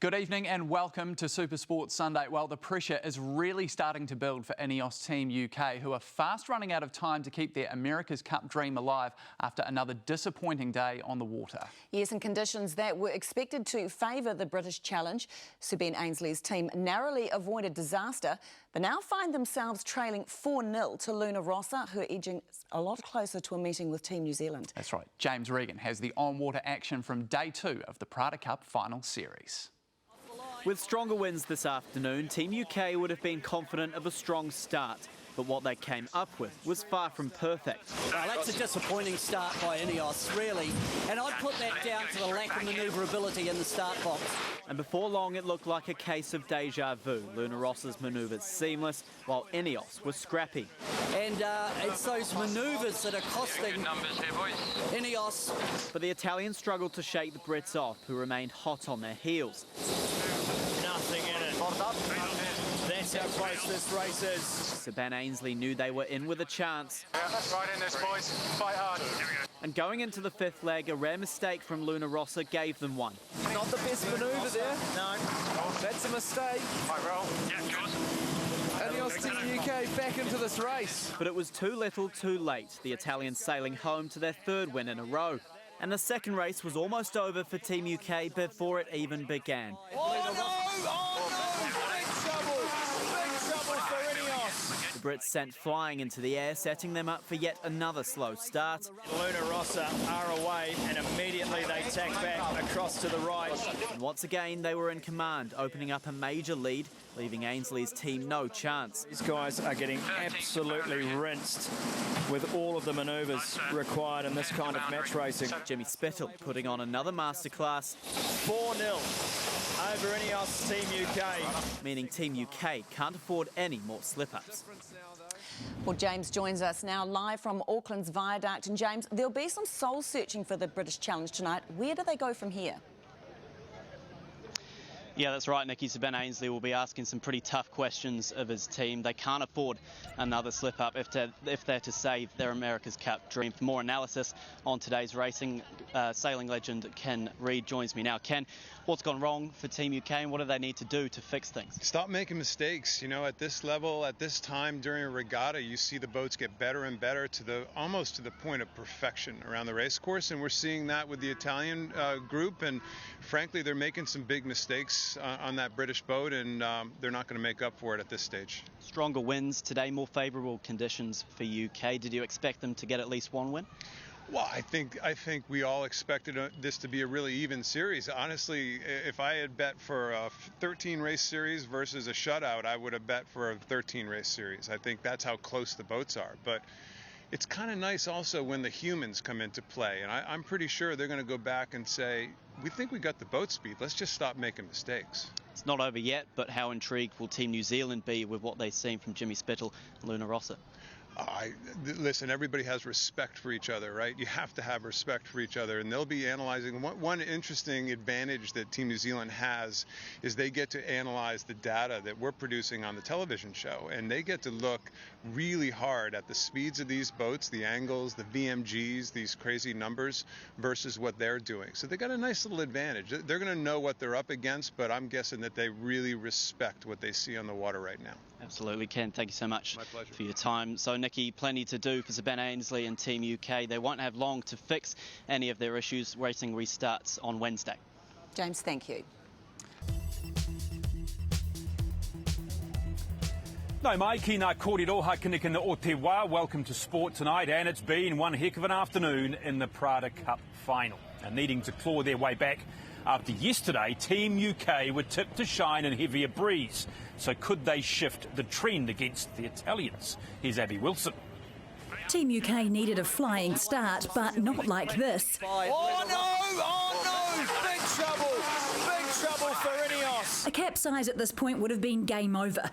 Good evening and welcome to Super Sports Sunday. Well, the pressure is really starting to build for Ineos Team UK, who are fast running out of time to keep their America's Cup dream alive after another disappointing day on the water. Yes, and conditions that were expected to favour the British challenge. Sir Ben Ainsley's team narrowly avoided disaster, but now find themselves trailing 4-0 to Luna Rossa, who are edging a lot closer to a meeting with Team New Zealand. That's right. James Regan has the on-water action from day 2 of the Prada Cup final series. With stronger winds this afternoon, Team UK would have been confident of a strong start. But what they came up with was far from perfect. Well, that's a disappointing start by Ineos, really. And I'd put that down to the lack of manoeuvrability in the start box. And before long, it looked like a case of deja vu. Luna Rossa's manoeuvres seamless, while Ineos were scrappy. And it's those manoeuvres that are costing Ineos. But the Italians struggled to shake the Brits off, who remained hot on their heels. Nothing in it. That's how close this race is. Sir Ben Ainsley knew they were in with a chance. Yeah, right in this, boys. Fight hard. And going into the fifth leg, a rare mistake from Luna Rossa gave them one. Not the best manoeuvre there. No. That's a mistake. Right, roll. Yeah, Ineos Team UK back into this race. But it was too little too late, the Italians sailing home to their third win in a row. And the second race was almost over for Team UK before it even began. Oh no! Big trouble! Big trouble for Ineos. The Brits sent flying into the air, setting them up for yet another slow start. Luna Rossa are away and immediately they tack back across to the right. And once again, they were in command, opening up a major lead, leaving Ainsley's team no chance. These guys are getting absolutely rinsed with all of the manoeuvres required in this kind of match racing. Jimmy Spittle putting on another masterclass. 4-0 over Ineos Team UK. Meaning Team UK can't afford any more slip-ups. Well, James joins us now live from Auckland's Viaduct. And James, there'll be some soul searching for the British Challenge tonight. Where do they go from here? Yeah, that's right, Nikki. Sir Ben Ainsley will be asking some pretty tough questions of his team. They can't afford another slip-up if they're to save their America's Cup dream. For more analysis on today's racing, sailing legend Ken Reid joins me now. Ken, what's gone wrong for Team UK and what do they need to do to fix things? Stop making mistakes. You know, at this level, at this time during a regatta, you see the boats get better and better to almost to the point of perfection around the race course, and we're seeing that with the Italian group. And frankly, they're making some big mistakes on that British boat, and they're not going to make up for it at this stage. Stronger winds today, more favourable conditions for UK. Did you expect them to get at least one win? Well, I think we all expected this to be a really even series. Honestly, if I had bet for a 13-race series versus a shutout, I would have bet for a 13-race series. I think that's how close the boats are. But it's kind of nice also when the humans come into play, and I'm pretty sure they're going to go back and say, we think we got the boat speed, let's just stop making mistakes. It's not over yet, but how intrigued will Team New Zealand be with what they've seen from Jimmy Spittle and Luna Rossa? Listen, everybody has respect for each other, right? You have to have respect for each other, and they'll be analyzing. One interesting advantage that Team New Zealand has is they get to analyze the data that we're producing on the television show, and they get to look really hard at the speeds of these boats, the angles, the VMGs, these crazy numbers versus what they're doing. So they got a nice little advantage. They're going to know what they're up against, but I'm guessing that they really respect what they see on the water right now. Absolutely, Ken. Thank you so much for your time. So, Nikki, plenty to do for Sir Ben Ainsley and Team UK. They won't have long to fix any of their issues. Racing restarts on Wednesday. James, thank you. Nau mai ki ngā kōrero hakinikina o te wā. Welcome to Sport Tonight, and it's been one heck of an afternoon in the Prada Cup final. And needing to claw their way back after yesterday, Team UK were tipped to shine in heavier breeze. So could they shift the trend against the Italians? Here's Abby Wilson. Team UK needed a flying start, but not like this. Oh no! Big trouble for Ineos. A capsize at this point would have been game over.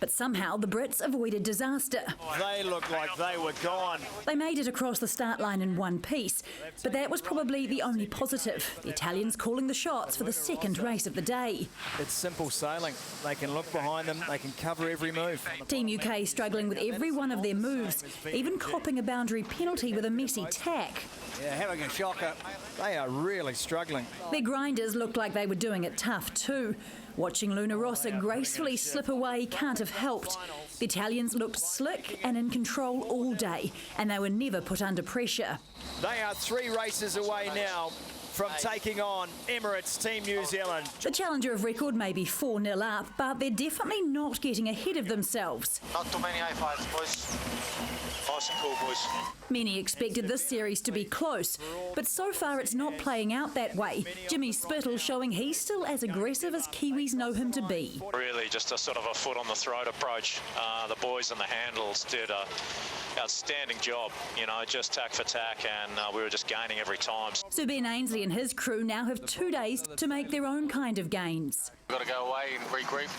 But But somehow the Brits avoided disaster. They looked like they were gone. They made it across the start line in one piece, but that was probably the only positive. The Italians calling the shots for the second race of the day. It's simple sailing. They can look behind them, they can cover every move. Team UK struggling with every one of their moves, even copping a boundary penalty with a messy tack. Yeah, having a shocker. They are really struggling. Their grinders looked like they were doing it tough too. Watching Luna Rossa gracefully slip away can't have helped. The Italians looked slick and in control all day, and they were never put under pressure. They are 3 races away now from taking on Emirates Team New Zealand. The challenger of record may be 4-0 up, but they're definitely not getting ahead of themselves. Not too many high fives, boys. Nice and cool, boys. Many expected this series to be close, but so far it's not playing out that way. Jimmy Spittle showing he's still as aggressive as Kiwis know him to be. Really just a sort of a foot on the throat approach. The boys and the handles did an outstanding job, you know, just tack for tack, and we were just gaining every time. So Ben Ainsley and his crew now have 2 days to make their own kind of gains. We've got to go away and regroup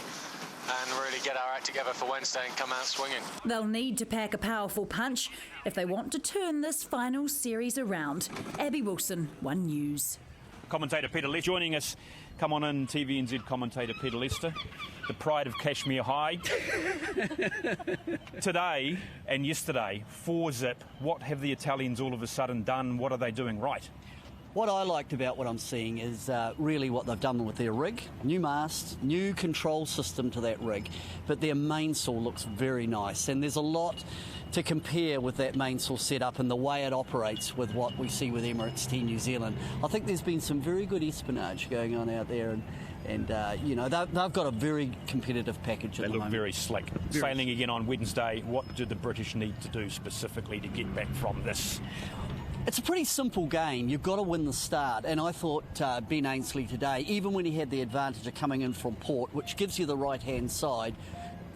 and really get our act together for Wednesday and come out swinging. They'll need to pack a powerful punch if they want to turn this final series around. Abby Wilson, One News. Commentator Peter Lester joining us. Come on in, TVNZ commentator Peter Lester, the pride of Kashmir High. Today and yesterday, 4-0. What have the Italians all of a sudden done? What are they doing right? What I liked about what I'm seeing is really what they've done with their rig. New mast, new control system to that rig, but their mainsail looks very nice, and there's a lot to compare with that mainsail setup and the way it operates with what we see with Emirates Team New Zealand. I think there's been some very good espionage going on out there, and you know, they've got a very competitive package at the moment. They look very slick. Sailing again on Wednesday, what do the British need to do specifically to get back from this? It's a pretty simple game. You've got to win the start, and I thought Ben Ainsley today, even when he had the advantage of coming in from port, which gives you the right-hand side,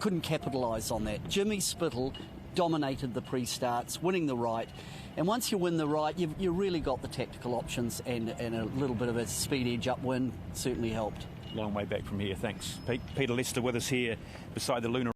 couldn't capitalise on that. Jimmy Spittle dominated the pre-starts, winning the right, and once you win the right, you've really got the tactical options, and a little bit of a speed edge upwind certainly helped. Long way back from here, thanks. Peter Lester with us here beside the Luna